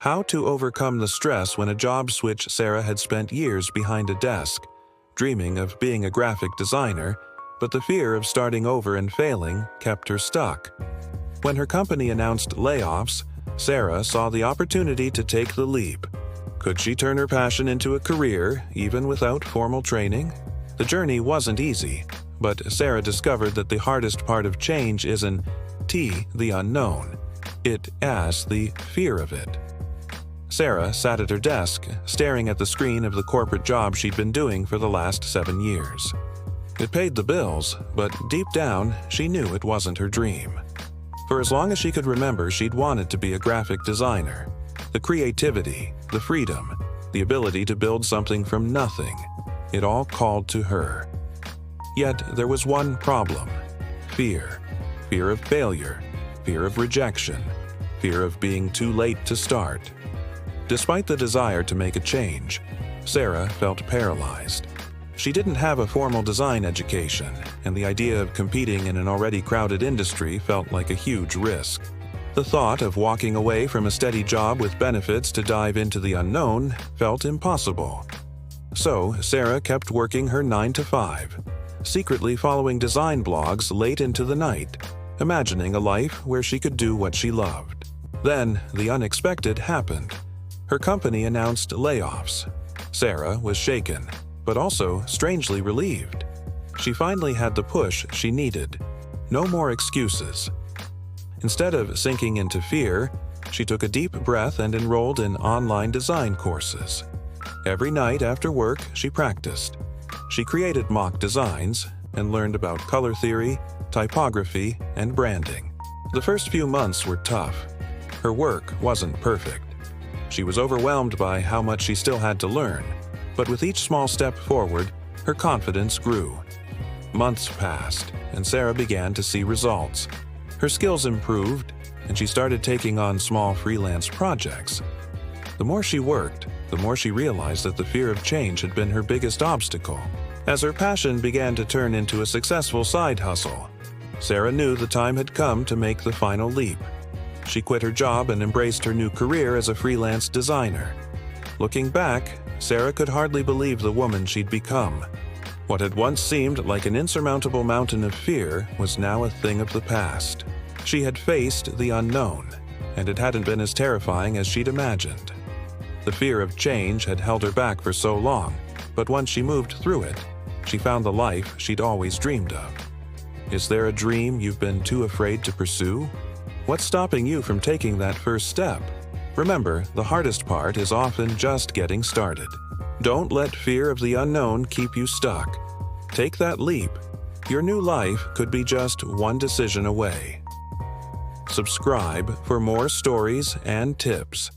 How to overcome the stress when a job switch. Sarah had spent years behind a desk, dreaming of being a graphic designer, but the fear of starting over and failing kept her stuck. When her company announced layoffs, Sarah saw the opportunity to take the leap. Could she turn her passion into a career, even without formal training? The journey wasn't easy, but Sarah discovered that the hardest part of change isn't the unknown. It is the fear of it. Sarah sat at her desk, staring at the screen of the corporate job she'd been doing for the last 7 years. It paid the bills, but deep down, she knew it wasn't her dream. For as long as she could remember, she'd wanted to be a graphic designer. The creativity, the freedom, the ability to build something from nothing, it all called to her. Yet there was one problem: fear. Fear of failure, fear of rejection, fear of being too late to start. Despite the desire to make a change, Sarah felt paralyzed. She didn't have a formal design education, and the idea of competing in an already crowded industry felt like a huge risk. The thought of walking away from a steady job with benefits to dive into the unknown felt impossible. So, Sarah kept working her 9-to-5, secretly following design blogs late into the night, imagining a life where she could do what she loved. Then, the unexpected happened. Her company announced layoffs. Sarah was shaken, but also strangely relieved. She finally had the push she needed. No more excuses. Instead of sinking into fear, she took a deep breath and enrolled in online design courses. Every night after work, she practiced. She created mock designs and learned about color theory, typography, and branding. The first few months were tough. Her work wasn't perfect. She was overwhelmed by how much she still had to learn, but with each small step forward, her confidence grew. Months passed, and Sarah began to see results. Her skills improved, and she started taking on small freelance projects. The more she worked, the more she realized that the fear of change had been her biggest obstacle. As her passion began to turn into a successful side hustle, Sarah knew the time had come to make the final leap. She quit her job and embraced her new career as a freelance designer. Looking back, Sarah could hardly believe the woman she'd become. What had once seemed like an insurmountable mountain of fear was now a thing of the past. She had faced the unknown, and it hadn't been as terrifying as she'd imagined. The fear of change had held her back for so long, but once she moved through it, she found the life she'd always dreamed of. Is there a dream you've been too afraid to pursue? What's stopping you from taking that first step? Remember, the hardest part is often just getting started. Don't let fear of the unknown keep you stuck. Take that leap. Your new life could be just one decision away. Subscribe for more stories and tips.